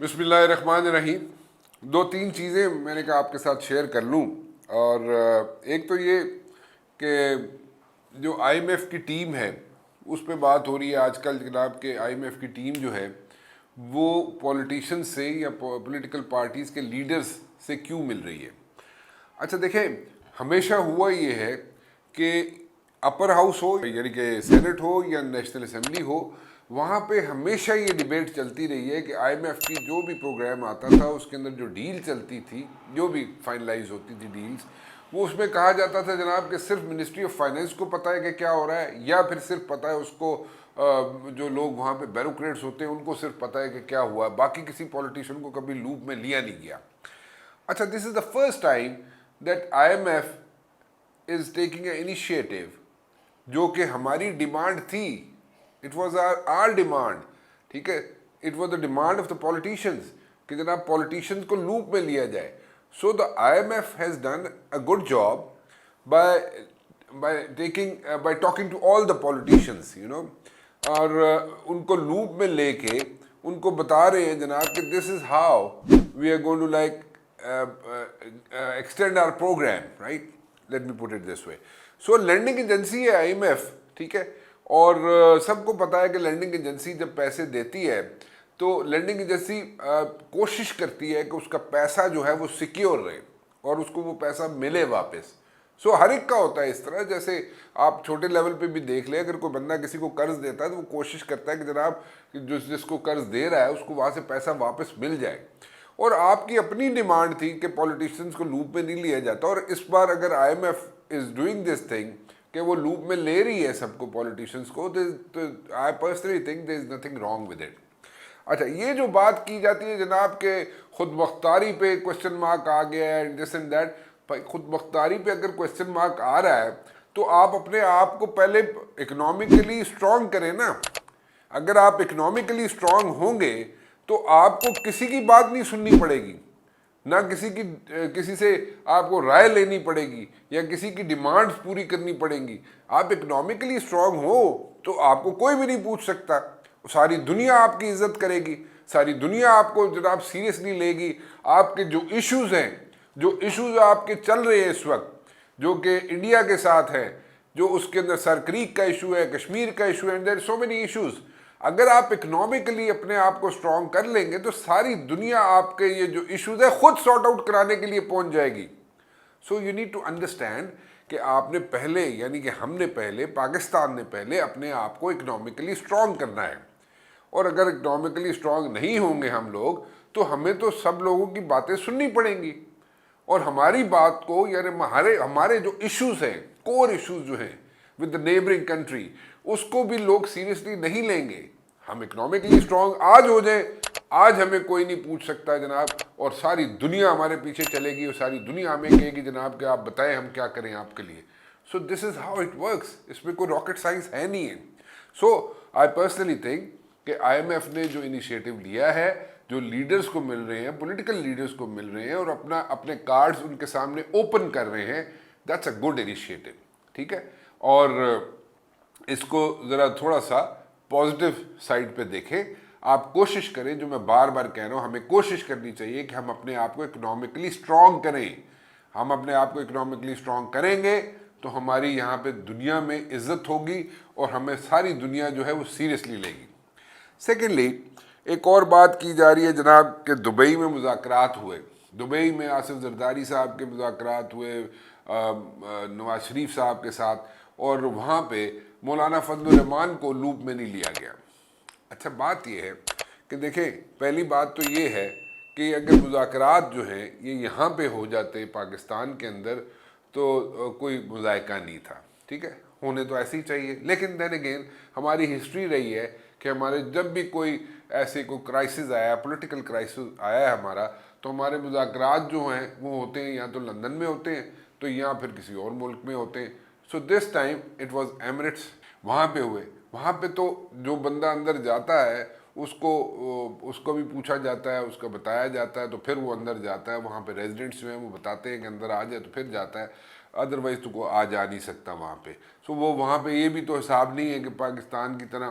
بسم اللہ الرحمن الرحیم. دو تین چیزیں میں نے کہا آپ کے ساتھ شیئر کر لوں. اور ایک تو یہ کہ جو آئی ایم ایف کی ٹیم ہے اس پہ بات ہو رہی ہے آج کل جناب کہ آئی ایم ایف کی ٹیم جو ہے وہ پولیٹیشین سے یا پولیٹیکل پارٹیز کے لیڈرز سے کیوں مل رہی ہے. اچھا دیکھیں، ہمیشہ ہوا یہ ہے کہ اپر ہاؤس ہو یعنی کہ سینٹ ہو یا نیشنل اسمبلی ہو، وہاں پہ ہمیشہ یہ ڈیبیٹ چلتی رہی ہے کہ آئی ایم ایف کی جو بھی پروگرام آتا تھا اس کے اندر جو ڈیل چلتی تھی، جو بھی فائنلائز ہوتی تھی ڈیلز، وہ اس میں کہا جاتا تھا جناب کہ صرف منسٹری آف فائنینس کو پتہ ہے کہ کیا ہو رہا ہے، یا پھر صرف پتہ ہے اس کو جو لوگ وہاں پہ بیوروکریٹس ہوتے ہیں ان کو صرف پتہ ہے کہ کیا ہوا ہے، باقی کسی پولیٹیشین کو کبھی لوپ میں لیا نہیں گیا. اچھا، this is the first time that I am F is taking a initiative جو کہ ہماری ڈیمانڈ تھی. اٹ واز آر ڈیمانڈ، ٹھیک ہے، it was the demand of the politicians کہ جناب پولیٹیشینز کو لوپ میں لیا جائے. So the I am F has done a good job by talking to all the politicians اور ان کو لوپ میں لے کے ان کو بتا رہے ہیں جناب کہ this is how we are going to like extend our programme, right. Let me put it this way. So lending agency ہے آئی ایم ایف، ٹھیک ہے، اور سب کو پتا ہے کہ لینڈنگ ایجنسی جب پیسے دیتی ہے تو لینڈنگ ایجنسی کوشش کرتی ہے کہ اس کا پیسہ جو ہے وہ سیکیور رہے اور اس کو وہ پیسہ ملے واپس. سو ہر ایک کا ہوتا ہے اس طرح، جیسے آپ چھوٹے لیول پہ بھی دیکھ لیں، اگر کوئی بندہ کسی کو قرض دیتا ہے تو وہ کوشش کرتا ہے کہ جناب جس کو قرض دے رہا ہے اس کو وہاں سے پیسہ واپس مل جائے. اور آپ کی اپنی ڈیمانڈ تھی کہ پولیٹیشینز کو لوپ میں نہیں لیا جاتا، اور اس بار اگر I M F is doing this thing کہ وہ لوپ میں لے رہی ہے سب کو پولیٹیشینز کو، I personally think there is nothing wrong with it. اچھا، یہ جو بات کی جاتی ہے جناب کہ خود مختاری پہ کوشچن مارک آ گیا ہے دس اینڈ دیٹ، بھائی خود مختاری پہ اگر کوشچن مارک آ رہا ہے تو آپ اپنے آپ کو پہلے اکنامکلی اسٹرانگ کریں نا. اگر آپ اکنامکلی اسٹرانگ ہوں گے تو آپ کو کسی کی بات نہیں سننی پڑے گی، نہ کسی سے آپ کو رائے لینی پڑے گی یا کسی کی ڈیمانڈز پوری کرنی پڑیں گی. آپ اکنامکلی اسٹرانگ ہو تو آپ کو کوئی بھی نہیں پوچھ سکتا. ساری دنیا آپ کی عزت کرے گی، ساری دنیا آپ کو جناب سیریسلی لے گی. آپ کے جو ایشوز ہیں، جو ایشوز آپ کے چل رہے ہیں اس وقت، جو کہ انڈیا کے ساتھ ہے، جو اس کے اندر سر کریک کا ایشو ہے، کشمیر کا ایشو ہے، and there are so many issues. اگر آپ اکنامکلی اپنے آپ کو اسٹرانگ کر لیں گے تو ساری دنیا آپ کے یہ جو ایشوز ہے خود سارٹ آؤٹ کرانے کے لیے پہنچ جائے گی. So you need to understand کہ آپ نے پہلے، یعنی کہ ہم نے پہلے، پاکستان نے پہلے اپنے آپ کو اکنامکلی اسٹرانگ کرنا ہے. اور اگر اکنامکلی اسٹرانگ نہیں ہوں گے ہم لوگ تو ہمیں تو سب لوگوں کی باتیں سننی پڑیں گی، اور ہماری بات کو، یعنی ہمارے جو ایشوز ہیں، کور ایشوز جو ہیں ود دا نیبرنگ کنٹری، اس کو بھی لوگ سیریسلی نہیں لیں گے. ہم اکنامکلی اسٹرانگ آج ہو جائیں، آج ہمیں کوئی نہیں پوچھ سکتا جناب، اور ساری دنیا ہمارے پیچھے چلے گی اور ساری دنیا ہمیں کہے گی جناب کہ آپ بتائیں ہم کیا کریں آپ کے لیے. سو دس از ہاؤ اٹ ورکس. اس میں کوئی راکٹ سائنس ہے نہیں ہے. سو آئی پرسنلی تھنک کہ آئی ایم ایف نے جو انیشیٹو لیا ہے، جو لیڈرز کو مل رہے ہیں، پولیٹیکل لیڈرز کو مل رہے ہیں اور اپنے کارڈز ان کے سامنے اوپن کر رہے ہیں، دیٹس اے گڈ انیشیٹو، ٹھیک ہے. اور اس کو ذرا تھوڑا سا پازیٹیو سائڈ پہ دیکھیں. آپ کوشش کریں، جو میں بار بار کہہ رہا ہوں، ہمیں کوشش کرنی چاہیے کہ ہم اپنے آپ کو اکنامکلی اسٹرانگ کریں. ہم اپنے آپ کو اکنامکلی اسٹرانگ کریں گے تو ہماری یہاں پہ دنیا میں عزت ہوگی اور ہمیں ساری دنیا جو ہے وہ سیریسلی لے گی. سیکنڈلی، ایک اور بات کی جا رہی ہے جناب کہ دبئی میں مذاکرات ہوئے. دبئی میں آصف زرداری صاحب کے مذاکرات ہوئے نواز شریف صاحب کے ساتھ، اور وہاں پہ مولانا فضل الرحمان کو لوپ میں نہیں لیا گیا. اچھا، بات یہ ہے کہ دیکھیں، پہلی بات تو یہ ہے کہ اگر مذاکرات جو ہیں یہ یہاں پہ ہو جاتے پاکستان کے اندر تو کوئی مذائقہ نہیں تھا، ٹھیک ہے، ہونے تو ایسے ہی چاہیے. لیکن دین اگین ہماری ہسٹری رہی ہے کہ ہمارے جب بھی کوئی ایسے کوئی کرائسس آیا، پولیٹیکل کرائسس آیا ہے ہمارا، تو ہمارے مذاکرات جو ہیں وہ ہوتے ہیں یا تو لندن میں ہوتے ہیں تو یا پھر کسی اور ملک میں ہوتے ہیں. So this time it was Emirates, وہاں پہ ہوئے. وہاں پہ تو جو بندہ اندر جاتا ہے اس کو بھی پوچھا جاتا ہے، اس کا بتایا جاتا ہے تو پھر وہ اندر جاتا ہے. وہاں پہ ریزیڈنٹس جو ہیں وہ بتاتے ہیں کہ اندر آ جائے تو پھر جاتا ہے، ادروائز تو کوئی آ جا نہیں سکتا وہاں پہ. سو وہ وہاں پہ یہ بھی تو حساب نہیں ہے کہ پاکستان کی طرح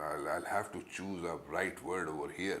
I'll have to choose a right word over here,